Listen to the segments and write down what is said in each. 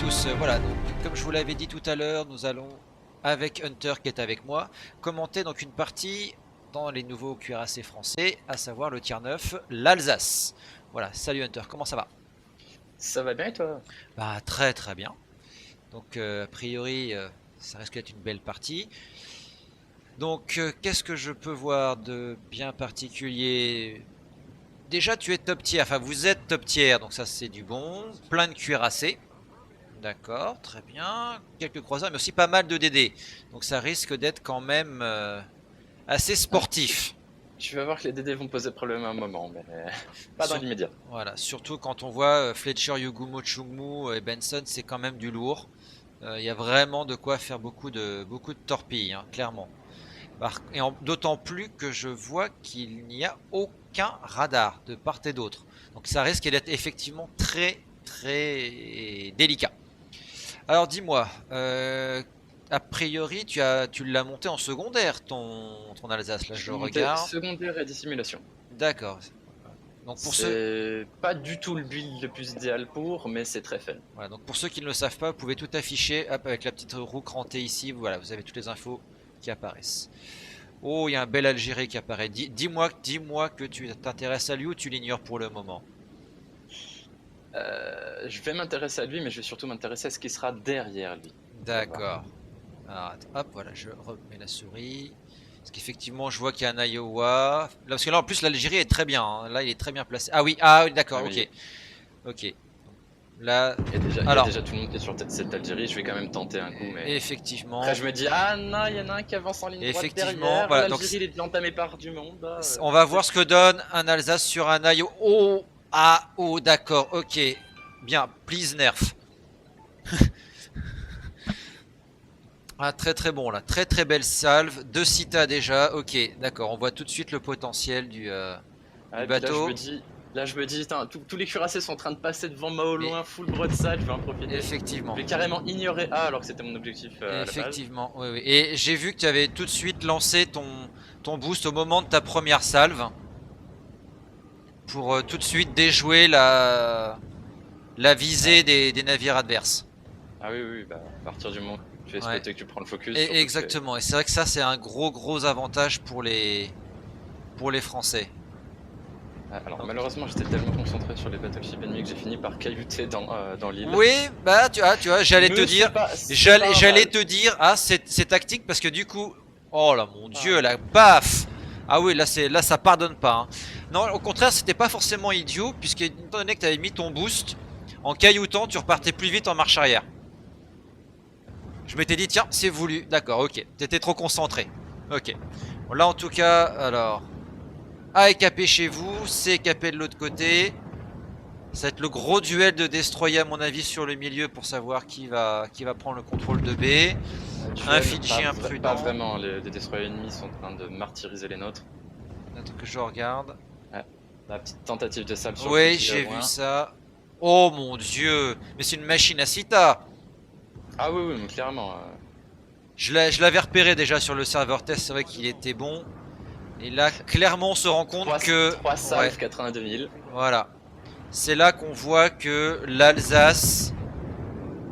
tous, voilà, donc, comme je vous l'avais dit tout à l'heure, nous allons, avec Hunter qui est avec moi, commenter donc une partie dans les nouveaux cuirassés français, à savoir le tier 9, l'Alsace. Voilà, salut Hunter, comment ça va? Ça va bien et toi? Bah très très bien. Donc a priori, ça risque d'être une belle partie. Donc qu'est-ce que je peux voir de bien particulier? Déjà tu es top tier, enfin vous êtes top tier, donc ça c'est du bon. Plein de cuirassés. D'accord, très bien. Quelques croiseurs, mais aussi pas mal de DD. Donc ça risque d'être quand même assez Ah, sportif. tu vas voir que les DD vont poser problème à un moment, mais pas dans Sur- l'immédiat. Voilà, surtout quand on voit Fletcher, Yugumo, Chungmu et Benson, c'est quand même du lourd. Il y a vraiment de quoi faire beaucoup de torpilles, hein, clairement. D'autant plus que je vois qu'il n'y a aucun radar de part et d'autre. Donc ça risque d'être effectivement très très délicat. Alors dis-moi, a priori tu l'as monté en secondaire ton Alsace, là Je je vais monter regarde. secondaire et dissimulation. D'accord. Donc pour ceux, C'est pas du tout le build le plus idéal pour, mais c'est très fun. voilà, donc pour ceux qui ne le savent pas, vous pouvez tout afficher hop, avec la petite roue crantée ici. Voilà, vous avez toutes les infos qui apparaissent. Oh, il y a un bel Algérien qui apparaît. Dis-moi que tu t'intéresses à lui ou tu l'ignores pour le moment. Je vais m'intéresser à lui, mais je vais surtout m'intéresser à ce qui sera derrière lui. Tu vas voir. D'accord. Alors, hop, voilà, je remets la souris. Parce qu'effectivement, je vois qu'il y a un Iowa. Là, parce que là, en plus, l'Algérie est très bien, hein. Là, il est très bien placé. Ah oui, Ah d'accord, oui, ok. Ok. Là, il y a alors, déjà tout le monde qui est sur cette Algérie, je vais quand même tenter un coup, mais après effectivement, je me dis, ah non, il y en a un qui avance en ligne droite effectivement, derrière, voilà. Donc, l'Algérie il est déjà entamé par du monde. on va C'est voir ce que donne un Alsace sur un Iowa. Oh, ah, oh, d'accord, ok. Bien, please nerf. Ah, très très bon là, très très belle salve, deux citas déjà, ok, d'accord, on voit tout de suite le potentiel du Ah, et puis bateau. là je me dis, tain, tous les cuirassés sont en train de passer devant moi au Mais loin, full broadside, je vais en profiter. Je effectivement, vais carrément ignorer A alors que c'était mon objectif à la base. effectivement, oui, oui. Et j'ai vu que tu avais tout de suite lancé ton boost au moment de ta première salve pour tout de suite déjouer la Ah, visée des navires adverses. ah oui, oui, oui, bah, à partir du moment où tu fais Ouais, spotter que tu prends le focus, et, surtout que c'est. exactement. Et c'est vrai que ça, c'est un gros avantage pour les Français. Ah, alors Donc, malheureusement j'étais tellement concentré sur les battleships ennemis que j'ai fini par caillouter dans l'île. oui, bah tu vois, j'allais te Mais dire, c'est pas un j'allais mal. te dire, ah c'est tactique parce que du coup, oh là mon C'est pas un dieu, mal. la baf. Ah oui, là ça pardonne pas, hein. Non, au contraire, c'était pas forcément idiot puisque étant donné que tu avais mis ton boost en cailloutant, tu repartais plus vite en marche arrière. Je m'étais dit tiens, c'est voulu. D'accord, OK. T'étais trop concentré. OK. Bon, là en tout cas, alors A est capé chez vous, C est capé de l'autre côté. Ça va être le gros duel de destroyer à mon avis sur le milieu pour savoir qui va prendre le contrôle de B. Un Duel, Fidji pas imprudent. vraiment, les destroyers ennemis sont en train de martyriser les nôtres. Attends que je regarde. Ouais. La petite tentative de salle sur le Oui, Fidji j'ai au vu loin. ça. Oh mon dieu. Mais c'est une machine à Cita. Ah oui, oui, mais clairement. Je l'avais repéré déjà sur le serveur test. C'est vrai qu'il était bon. Et là, clairement, on se rend compte 3, que... 3 Ouais, salves, 82 000. voilà. C'est là qu'on voit que l'Alsace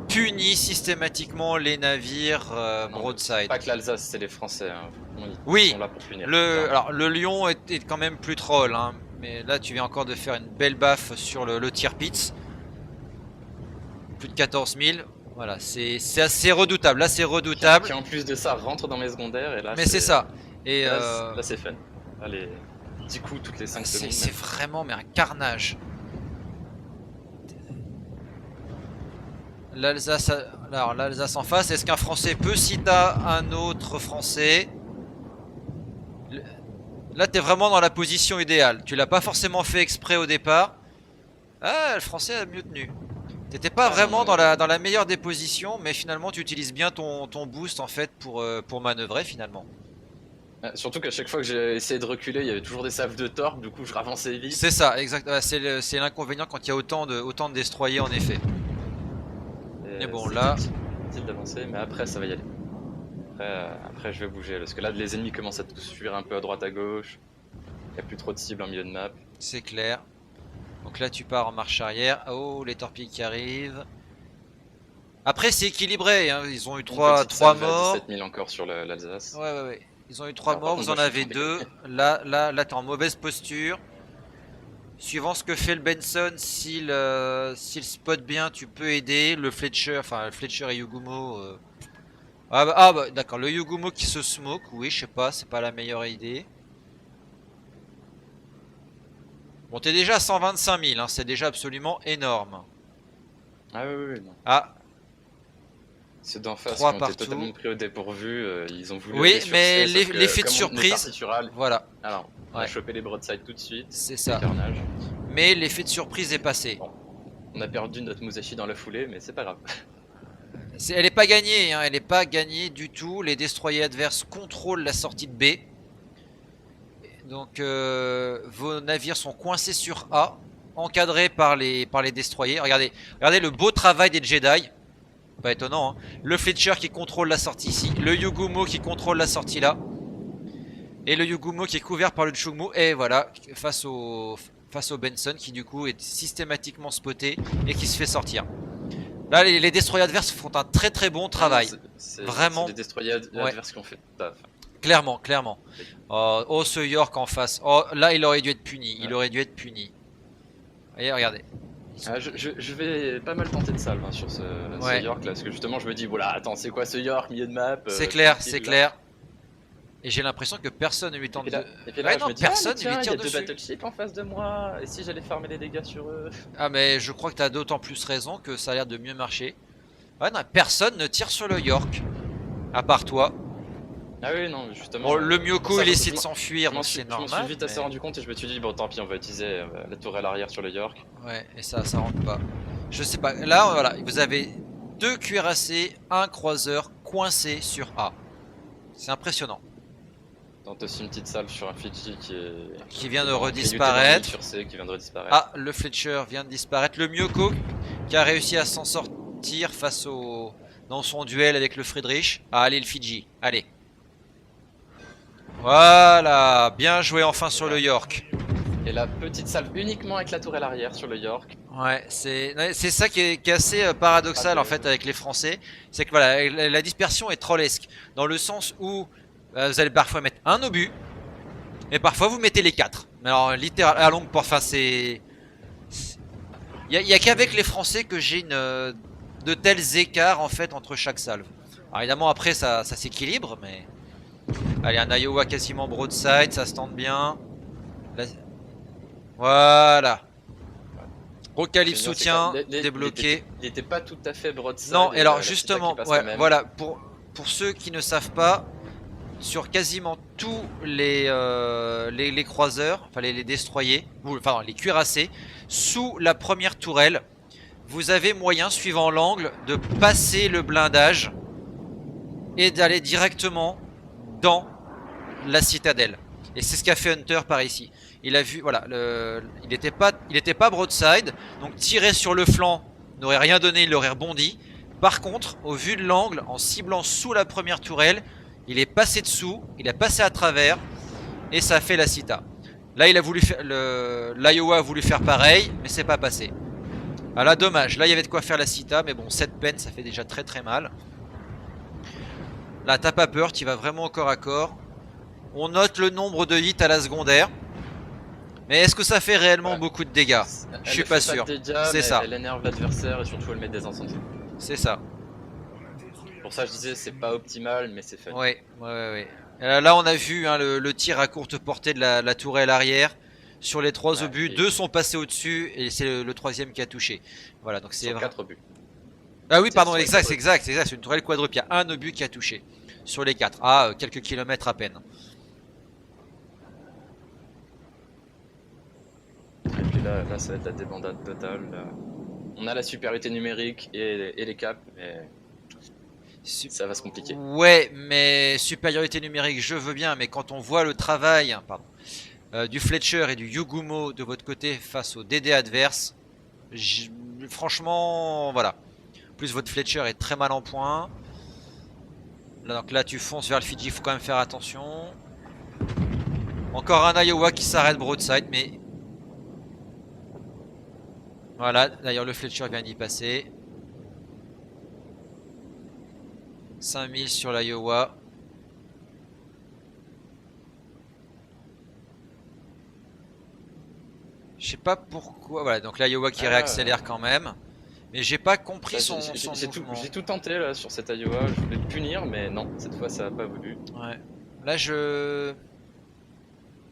punit systématiquement les navires Ah non, broadside. pas que l'Alsace, c'est les Français. Hein. Ils Oui, sont là pour punir, clairement. alors le lion est quand même plus troll, hein, mais là tu viens encore de faire une belle baffe sur le tier pits. Plus de 14 000. Voilà, c'est assez redoutable. Là c'est redoutable, Qui en plus de ça rentre dans mes secondaires, et là mais c'est ça. Et là, c'est fun. Là, les 10 coups toutes les 5 secondes c'est même. vraiment mais un carnage. L'Alsace, alors l'Alsace en face. Est-ce qu'un Français peut citer un autre Français? Là t'es vraiment dans la position idéale. Tu l'as pas forcément fait exprès au départ. Ah, le Français a mieux tenu. T'étais pas Ah non, vraiment dans la meilleure des positions, mais finalement tu utilises bien ton boost en fait pour manœuvrer finalement. surtout qu'à chaque fois que j'ai essayé de reculer, il y avait toujours des salves de torque, du coup je ravançais C'est vite. ça, exact. C'est l'inconvénient quand il y a autant de destroyers en effet. Mais bon C'était là, difficile d'avancer, mais après ça va y aller. Après je vais bouger, parce que là les ennemis commencent à tous fuir un peu à droite à gauche. Il n'y a plus trop de cibles en milieu de map. c'est clair. Donc là tu pars en marche arrière. Oh, les torpilles qui arrivent. Après c'est équilibré, hein. Ils ont eu Une 3 petite salve à morts. 17 000 encore sur l'Alsace. Ouais, ouais, ouais. Ils ont eu 3 Alors, par morts, contre, vous en moi, je suis avez tombé. 2. Là, t'es en mauvaise posture. Suivant ce que fait le Benson, s'il spot bien, tu peux aider. Le Fletcher, enfin le Fletcher et Yugumo. Ah bah, d'accord, le Yugumo qui se smoke, oui, je sais pas, c'est pas la meilleure idée. Bon, t'es déjà à 125 000, hein, c'est déjà absolument énorme. Ah oui, oui, oui, non. Ah, Ceux d'en face 3 qui ont été partout. totalement pris au dépourvu, ils ont voulu Oui, aller sur mais C, sauf que l'effet de comme on est surprise, parti sur A, voilà, alors, on a Ouais. chopé les broadsides tout de suite, c'est ça. carnage. Mais l'effet de surprise est passé. Bon. On a perdu notre Musashi dans la foulée, mais c'est pas grave. Elle est pas gagnée, hein, elle est pas gagnée du tout. Les destroyers adverses contrôlent la sortie de B. Donc vos navires sont coincés sur A, encadrés par les destroyers. Regardez le beau travail des Jedi. Pas étonnant, hein. Le Fletcher qui contrôle la sortie ici, le Yugumo qui contrôle la sortie là, et le Yugumo qui est couvert par le Chugmu. Et voilà, face au Benson qui du coup est systématiquement spoté et qui se fait sortir. Là, les destroyers adverses font un très très bon travail. Vraiment. C'est les destroyers adverses qui ont fait le taf. Clairement, clairement. Oh, ce York en face. Oh, là, il aurait dû être puni. Il Ouais. aurait dû être puni. Voyez, regardez. Ah, je vais pas mal tenter de salve hein, sur ce Ouais. York là, parce que justement je me dis, voilà, attends, c'est quoi ce York, milieu de map C'est clair, tranquille, c'est là. clair. Et j'ai l'impression que personne ne lui Et tente puis de... là, Ouais, je non, me dis, ah, mais personne ne tiens, lui il y tire a deux dessus. battleships en face de moi, et si j'allais farmer les dégâts sur eux? Ah, mais je crois que t'as d'autant plus raison que ça a l'air de mieux marcher. Ouais, non, personne ne tire sur le York. À part toi. Ah oui, non, justement. Bon, le pour Myoko, ça, il essaie de je s'enfuir, donc je c'est m'en suis normal. vite assez rendu compte et je me suis dit, bon, tant pis, on va utiliser la tourelle arrière sur le York. Ouais, et ça rentre pas. Je sais pas. Là, voilà, vous avez 2 cuirassés, un croiseur coincé sur A. C'est impressionnant. Tente aussi une petite salve sur un Fiji Qui vient de en redisparaître. sur C, qui vient de redisparaître. Ah, le Fletcher vient de disparaître. Le Myoko qui a réussi à s'en sortir face au... dans son duel avec le Friedrich. Ah, allez, le Fidji. Allez. Voilà. Bien joué enfin sur le York. Et la petite salve uniquement avec la tourelle arrière sur le York. Ouais, c'est ça qui est assez paradoxal en fait avec les Français. C'est que voilà, la dispersion est trollesque. Dans le sens où vous allez parfois mettre un obus. Et parfois vous mettez les 4. Mais alors littéralement, à longue porte, enfin c'est... Il y a qu'avec les Français que j'ai de tels écarts en fait entre chaque salve. Alors évidemment après ça s'équilibre, mais... Allez, un Iowa quasiment broadside, ça se tente bien. Là... Voilà. Gros calibre Génial, soutien, c'est que débloqué. Il était pas tout à fait broadside. Non, et alors la Cita justement, qui passe ouais, quand même. voilà, pour ceux qui ne savent pas, sur quasiment tous les croiseurs, enfin les destroyers, ou enfin les cuirassés, sous la première tourelle, vous avez moyen, suivant l'angle, de passer le blindage et d'aller directement dans la citadelle. Et c'est ce qu'a fait Hunter par ici. Il a vu, voilà, il était pas broadside, donc tirer sur le flanc n'aurait rien donné, il aurait rebondi. Par contre, au vu de l'angle, en ciblant sous la première tourelle, il est passé dessous, il est passé à travers, et ça a fait la Cita. Là, il a voulu faire, l'Iowa a voulu faire pareil, mais c'est pas passé. Ah là, dommage. Là, il y avait de quoi faire la Cita, mais bon, 7 peines, ça fait déjà très très mal. Là, t'as pas peur, tu vas vraiment au corps à corps. On note le nombre de hits à la secondaire. Mais est-ce que ça fait réellement beaucoup de dégâts? Je suis pas sûr. C'est ça. Elle énerve l'adversaire et surtout elle met des incendies. C'est ça. Pour ça, je disais, c'est pas optimal, mais c'est fun. Ouais. Là, on a vu hein, le tir à courte portée de la tourelle arrière. Sur les 3 obus, 2 sont passés au-dessus et c'est le 3ème qui a touché. Voilà, donc c'est Sur vrai. 4 obus. Ah oui, pardon, sur exact, les c'est exact, c'est exact. C'est une tourelle quadruple. Il y a un obus qui a touché. Sur les 4. À quelques kilomètres à peine. Et puis là, ça va être la débandade totale. Là. On a la supériorité numérique et les caps, mais ça va se compliquer. Ouais, mais supériorité numérique, je veux bien, mais quand on voit le travail du Fletcher et du Yugumo de votre côté face au DD adverse, franchement, voilà. En plus, votre Fletcher est très mal en point. Donc là, tu fonces vers le Fidji, il faut quand même faire attention. Encore un Iowa qui s'arrête broadside, mais... Voilà, d'ailleurs le Fletcher vient d'y passer. 5000 sur l'Iowa. Je sais pas pourquoi. Voilà, donc l'Iowa qui réaccélère quand même. Mais j'ai pas compris son mouvement. J'ai tout tenté là sur cette Iowa, je voulais le punir, mais non, cette fois ça a pas voulu. Ouais. Là je.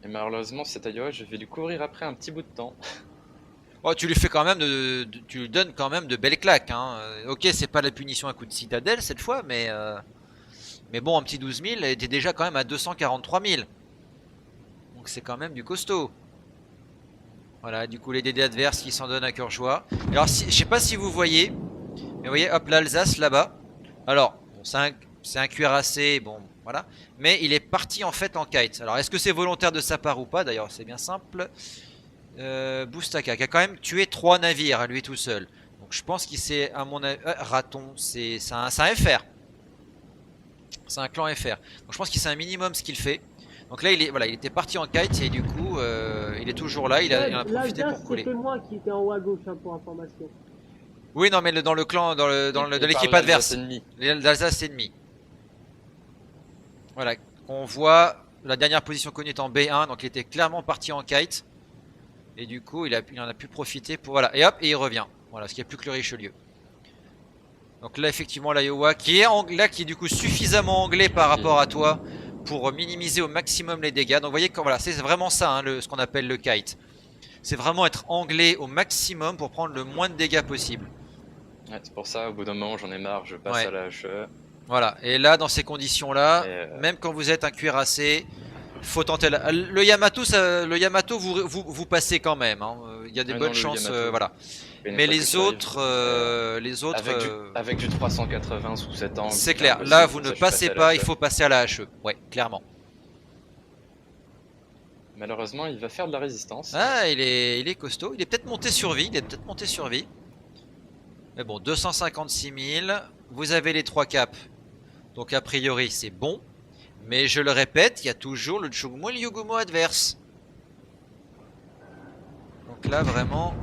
Et malheureusement, cette Iowa, je vais lui courir après un petit bout de temps. Oh, tu lui fais quand même tu lui donnes quand même de belles claques. Hein. Ok, c'est pas la punition à coup de citadelle cette fois, mais bon, un petit 12 000, elle était déjà quand même à 243 000. Donc c'est quand même du costaud. Voilà, du coup les DD adverses qui s'en donnent à cœur joie. Alors, je sais pas si vous voyez, mais vous voyez, hop, l'Alsace là-bas. Alors, bon, c'est un cuirassé, bon, voilà. Mais il est parti en fait en kite. Alors, est-ce que c'est volontaire de sa part ou pas? D'ailleurs, c'est bien simple. Boustaka, qui a quand même tué 3 navires à lui tout seul. Donc, je pense qu'il s'est, à mon avis, Raton, c'est un FR. C'est un clan FR. Donc, je pense qu'il sait un minimum ce qu'il fait. Donc là, il était parti en kite et du coup, il est toujours là. Il en a profité pour couler. C'était moi qui étais en haut à gauche, hein, pour information. Oui, non, mais dans le clan, dans l'équipe adverse, l'Alsace ennemi. Voilà, on voit la dernière position connue est en B1, donc il était clairement parti en kite. Et du coup, il en a pu profiter pour voilà. Et hop, et il revient. Voilà, ce qui est plus que le Richelieu. Donc là, effectivement, l'Iowa qui est du coup suffisamment anglais par rapport à toi pour minimiser au maximum les dégâts. Donc vous voyez que voilà, c'est vraiment ça, hein, ce qu'on appelle le kite. C'est vraiment être anglais au maximum pour prendre le moins de dégâts possible. Ouais, c'est pour ça, au bout d'un moment, j'en ai marre, je passe à la HE. Voilà, et là, dans ces conditions-là, même quand vous êtes un cuirassé, faut tenter le Yamato, vous passez quand même. Hein. Il y a des bonnes chances, voilà. Mais les autres, avec du 380 sous 7 angles. C'est clair. Là, vous ne passez pas. Il faut passer à la HE. Ouais, clairement. Malheureusement, il va faire de la résistance. Ah, il est costaud. Il est peut-être monté sur vie. Mais bon, 256 000. Vous avez les 3 caps. Donc a priori, c'est bon. Mais je le répète, il y a toujours le Chugmo et le Yugumo adverse. Donc là, vraiment...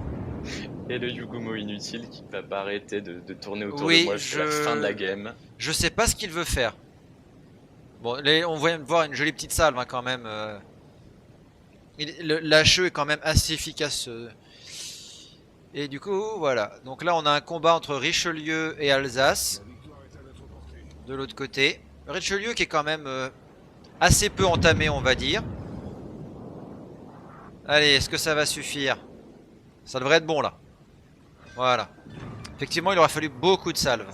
Et le Yugumo inutile qui va pas arrêter de tourner autour de moi jusqu'à la fin de la game. Je sais pas ce qu'il veut faire. Bon, on vient de voir une jolie petite salve, hein, quand même. L'HE est quand même assez efficace. Et du coup, voilà. Donc là, on a un combat entre Richelieu et Alsace. De l'autre côté. Richelieu qui est quand même assez peu entamé, on va dire. Allez, est-ce que ça va suffire? Ça devrait être bon là. Voilà. Effectivement, il aura fallu beaucoup de salves.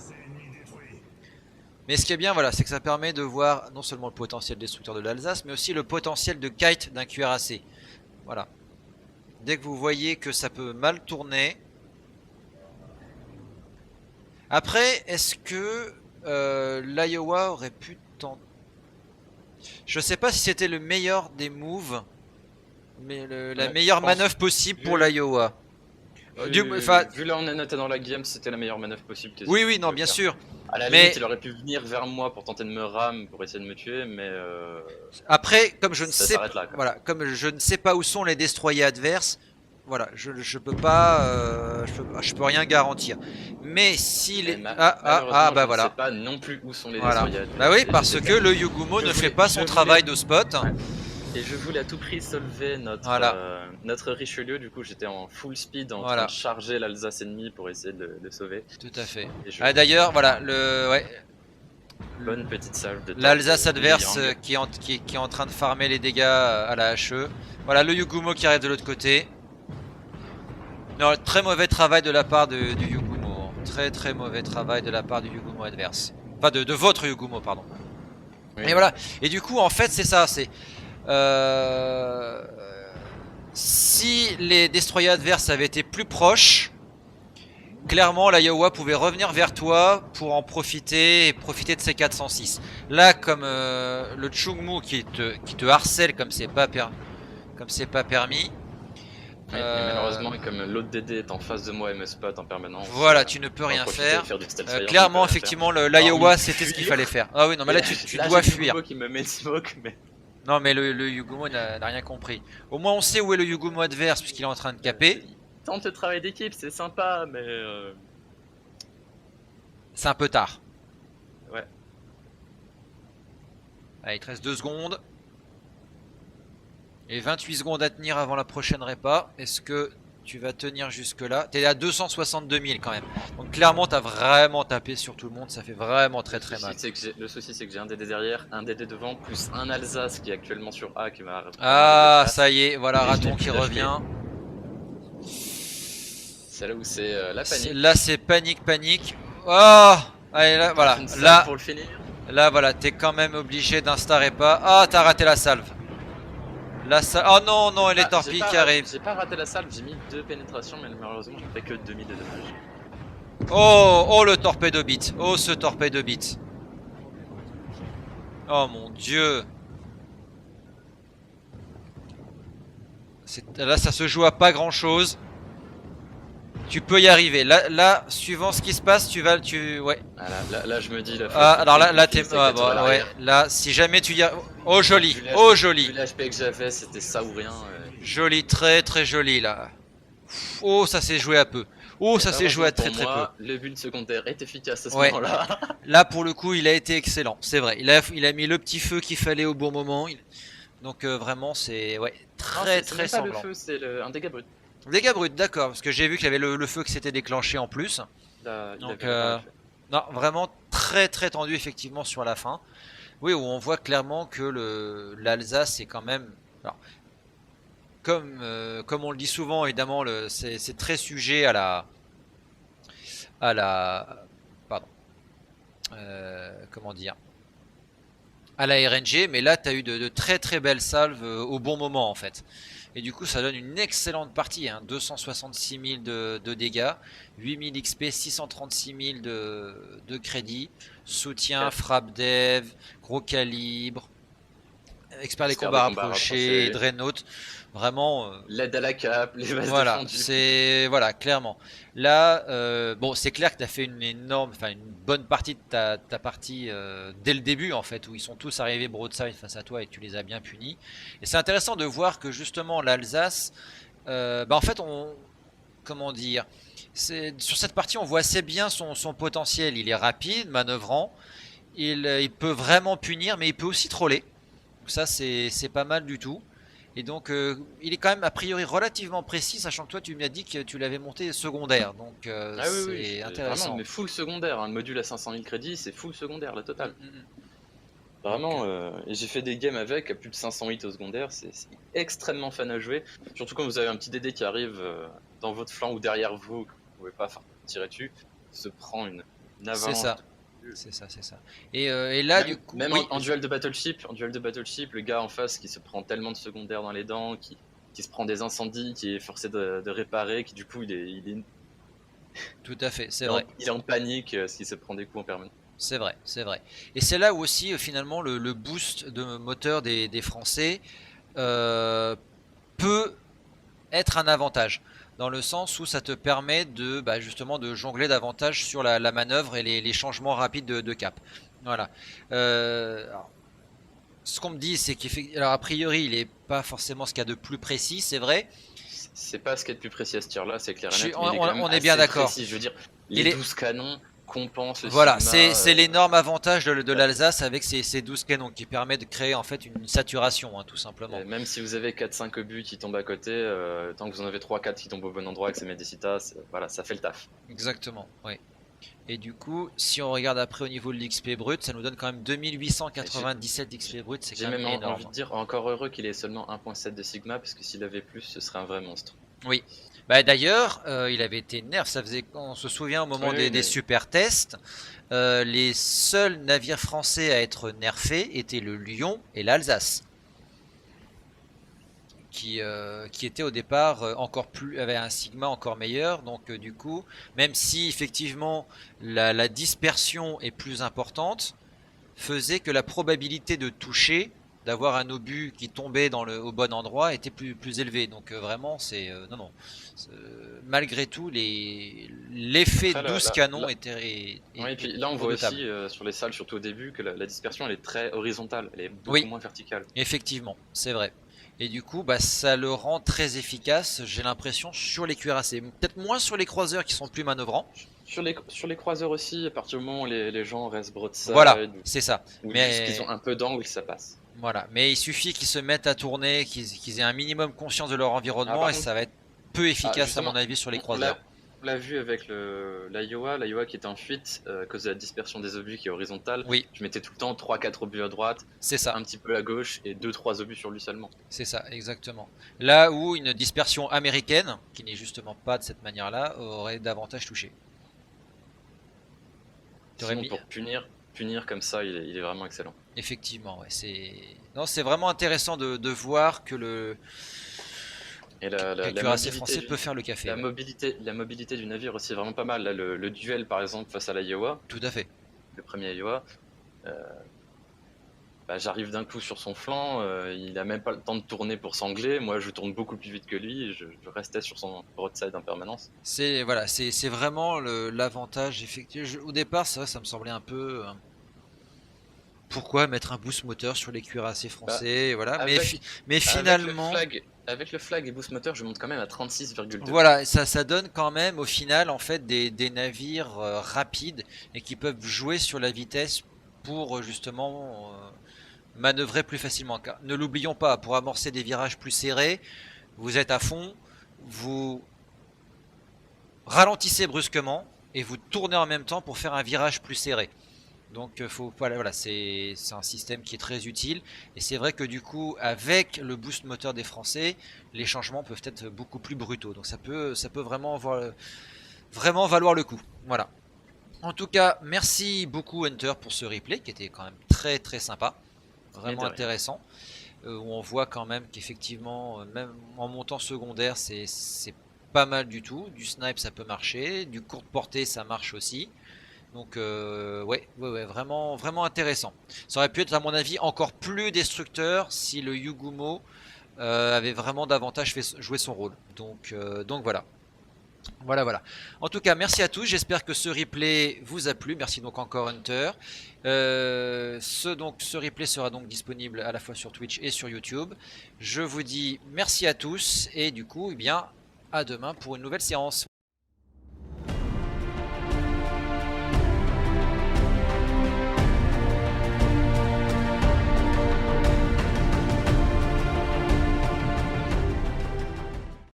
Mais ce qui est bien, voilà, c'est que ça permet de voir non seulement le potentiel destructeur de l'Alsace, mais aussi le potentiel de kite d'un cuirassé. Voilà. Dès que vous voyez que ça peut mal tourner. Après, est-ce que l'Iowa aurait pu tenter... Je sais pas si c'était le meilleur des moves, mais la meilleure manœuvre possible pour l'Iowa. Vu là on est noté dans la game, c'était la meilleure manœuvre possible. Oui, non, bien sûr. À la limite, il aurait pu venir vers moi pour tenter de me ram, pour essayer de me tuer, mais... Après, comme je ne sais là, voilà, comme je ne sais pas où sont les destroyers adverses, voilà, je peux pas, je peux rien garantir. Mais si les... bah je voilà. ne sais pas non plus où sont les destroyers adverses. Bah oui, parce que le Yugumo ne fait pas son travail de spot. Ouais. Et je voulais à tout prix solver notre Richelieu, du coup j'étais en full speed en train de charger l'Alsace ennemie pour essayer de le sauver. Tout à fait. D'ailleurs, voilà, bonne petite salve de l'Alsace adverse qui est en train de farmer les dégâts à la HE. Voilà, le Yugumo qui arrive de l'autre côté. Non, très mauvais travail de la part du Yugumo. Très mauvais travail de la part du Yugumo adverse. Enfin, de votre Yugumo, pardon. Oui. Et voilà. Et du coup, en fait, c'est ça, c'est... si les destroyers adverses avaient été plus proches, clairement l'Iowa pouvait revenir vers toi pour en profiter et profiter de ses 406. Là, comme le Chugmu qui te harcèle comme c'est pas permis. Oui, malheureusement, comme l'autre DD est en face de moi et me spot en permanence. Voilà, tu ne peux rien faire. Clairement, effectivement, l'Iowa c'était ce qu'il fallait faire. Ah oui, non, mais là tu dois fuir. Qui me met smoke, mais... Non, mais le Yugumo n'a rien compris. Au moins, on sait où est le Yugumo adverse puisqu'il est en train de caper. Tente de travail d'équipe, c'est sympa, mais... C'est un peu tard. Ouais. Allez, il te reste 2 secondes. Et 28 secondes à tenir avant la prochaine répa. Est-ce que tu vas tenir jusque là? T'es à 262 000 quand même. Donc clairement t'as vraiment tapé sur tout le monde. Ça fait vraiment très très mal. Le souci c'est que j'ai un DD derrière, un DD devant, plus un Alsace qui est actuellement sur A qui va... Ah ça y est, voilà Et je Raton l'ai qui plus revient. C'est là où c'est la panique. Là c'est panique. Oh. Allez là voilà. Une salve Là, pour le finir. là voilà, t'es quand même obligé d'insta répa. Ah t'as raté la salve. La salve. Oh non non, elle est torpille qui arrive. J'ai pas raté la salve, j'ai mis 2 pénétrations mais malheureusement j'ai fait que 2000 de dommages. Oh le torpedo bit. Oh ce torpedo bit. Oh mon dieu. Là ça se joue à pas grand chose. Tu peux y arriver. Là, suivant ce qui se passe, ouais. Ah, là je me dis... Alors là t'es... ouais. Là, si jamais tu y arrives... Oh joli. Oh joli. Vu l'HP que j'avais, c'était ça ou rien. Joli, très très joli là. Oh ça s'est joué à peu. Oh ça s'est joué à très très peu. Le build secondaire est efficace à ce Ouais. moment-là. Là pour le coup il a été excellent. C'est vrai. Il a mis le petit feu qu'il fallait au bon moment. Donc vraiment c'est ouais, très très C'est pas le sanglant. feu, c'est un dégât brut. Dégâts bruts, d'accord, parce que j'ai vu qu'il y avait le feu qui s'était déclenché en plus. Donc, non, vraiment très très tendu effectivement sur la fin. Oui, où on voit clairement que l'Alsace est quand même... Alors, comme on le dit souvent, évidemment, c'est très sujet à la... Pardon. Comment dire, à la RNG, mais là tu as eu de très très belles salves au bon moment en fait. Et du coup ça donne une excellente partie, hein. 266 000 de dégâts, 8000 XP, 636 000 de crédit, soutien, frappe dev, gros calibre, expert des combats rapprochés, Dreadnought, vraiment... l'aide à la cape, les bases voilà, défendues. c'est... Voilà, clairement. Là, bon, c'est clair que tu as fait une bonne partie de ta partie dès le début, en fait, où ils sont tous arrivés broadside face à toi et tu les as bien punis. Et c'est intéressant de voir que, justement, l'Alsace, en fait, comment dire, sur cette partie, on voit assez bien son potentiel. Il est rapide, manœuvrant, il peut vraiment punir, mais il peut aussi troller. Donc ça, c'est pas mal du tout. Et donc, il est quand même a priori relativement précis, sachant que toi, tu m'as dit que tu l'avais monté secondaire. Donc, c'est intéressant. Vraiment, mais full secondaire. Le module à 500 000 crédits, c'est full secondaire, la totale. Vraiment, et j'ai fait des games avec à plus de 500 hits au secondaire. C'est extrêmement fun à jouer. Surtout quand vous avez un petit DD qui arrive dans votre flanc ou derrière vous, que vous pouvez pas tirer dessus, se prend une avalanche. C'est ça. C'est ça. Et là, même, du coup, même oui. en duel de battleship, le gars en face qui se prend tellement de secondaires dans les dents, qui se prend des incendies, qui est forcé de réparer, qui du coup il est tout à fait, c'est vrai. Il est en panique parce qu'il se prend des coups en permanence. C'est vrai. Et c'est là où aussi finalement le boost de moteur des Français peut être un avantage. Dans le sens où ça te permet justement de jongler davantage sur la manœuvre et les changements rapides de cap. Voilà. Alors, ce qu'on me dit, c'est qu'à priori, il n'est pas forcément ce qu'il y a de plus précis, c'est vrai. C'est pas ce qu'il y a de plus précis à ce tir-là, c'est clair et net. On est bien d'accord. Je veux dire, les 12 canons compensent le voilà, Sigma, c'est l'énorme avantage de l'Alsace avec ces 12 canons qui permet de créer en fait une saturation, hein, tout simplement. Et même si vous avez 4-5 obus qui tombent à côté, tant que vous en avez 3-4 qui tombent au bon endroit avec ces Medicita, voilà, ça fait le taf. Exactement, oui. Et du coup, si on regarde après au niveau de l'XP brut, ça nous donne quand même 2897 d'XP brut, c'est quand même énorme. J'ai même envie de dire, encore heureux qu'il ait seulement 1.7 de Sigma, parce que s'il avait plus, ce serait un vrai monstre. Oui. D'ailleurs, il avait été nerf, on se souvient au moment des super tests, les seuls navires français à être nerfés étaient le Lion et l'Alsace. Qui était au départ avait un sigma encore meilleur, donc du coup, même si effectivement la dispersion est plus importante, faisait que la probabilité de toucher, d'avoir un obus qui tombait au bon endroit était plus élevée. Donc vraiment, c'est malgré tout l'effet 12 canons était. Oui, et puis là on voit aussi sur les salles, surtout au début, que la dispersion elle est très horizontale, elle est beaucoup moins verticale. Effectivement, c'est vrai. Et du coup, ça le rend très efficace, j'ai l'impression, sur les cuirassés. Peut-être moins sur les croiseurs qui sont plus manœuvrants. Sur les croiseurs aussi, à partir du moment où les gens restent broadside, Voilà, c'est ça. ou Mais juste qu'ils ont un peu d'angle, ça passe. voilà, mais il suffit qu'ils se mettent à tourner, qu'ils aient un minimum conscience de leur environnement par et contre- ça va être peu efficace à justement, mon avis sur les on croiseurs. l'a vu avec l'Iowa qui est en fuite à cause de la dispersion des obus qui est horizontale. Oui, Je mettais tout le temps 3-4 obus à droite, c'est ça, un petit peu à gauche et 2-3 obus sur lui seulement. c'est ça, exactement. Là où une dispersion américaine, qui n'est justement pas de cette manière-là, aurait davantage touché. T'aurais Sinon, mis- pour punir comme ça, il est vraiment excellent. Effectivement, ouais, c'est vraiment intéressant de voir que Et qu'un cuirassé français peut faire le café. Ouais. la mobilité du navire aussi est vraiment pas mal. Là, le duel par exemple face à l'Iowa, Tout à fait. le premier Iowa, j'arrive d'un coup sur son flanc, il a même pas le temps de tourner pour s'angler. Moi, je tourne beaucoup plus vite que lui, et je restais sur son broadside en permanence. C'est voilà, c'est vraiment l'avantage effectif. Au départ, ça me semblait un peu pourquoi mettre un boost moteur sur les cuirassés français, voilà. Mais finalement, Avec le flag et boost moteur, je monte quand même à 36,2. voilà, ça donne quand même au final en fait des navires rapides et qui peuvent jouer sur la vitesse pour justement manœuvrer plus facilement. Car, ne l'oublions pas, pour amorcer des virages plus serrés, vous êtes à fond, vous ralentissez brusquement et vous tournez en même temps pour faire un virage plus serré. Donc voilà, c'est un système qui est très utile et c'est vrai que du coup avec le boost moteur des Français, les changements peuvent être beaucoup plus brutaux. Donc ça peut vraiment valoir le coup. Voilà. En tout cas, merci beaucoup Hunter pour ce replay qui était quand même très très sympa, vraiment intéressant. Où on voit quand même qu'effectivement, même en montant secondaire, c'est pas mal du tout. Du snipe ça peut marcher, du courte portée ça marche aussi. Donc ouais, vraiment, vraiment intéressant. Ça aurait pu être à mon avis encore plus destructeur si le Yugumo avait vraiment davantage fait jouer son rôle. Donc voilà. Voilà. En tout cas, merci à tous. J'espère que ce replay vous a plu. Merci donc encore Hunter. Ce replay sera donc disponible à la fois sur Twitch et sur YouTube. Je vous dis merci à tous et du coup, eh bien, à demain pour une nouvelle séance.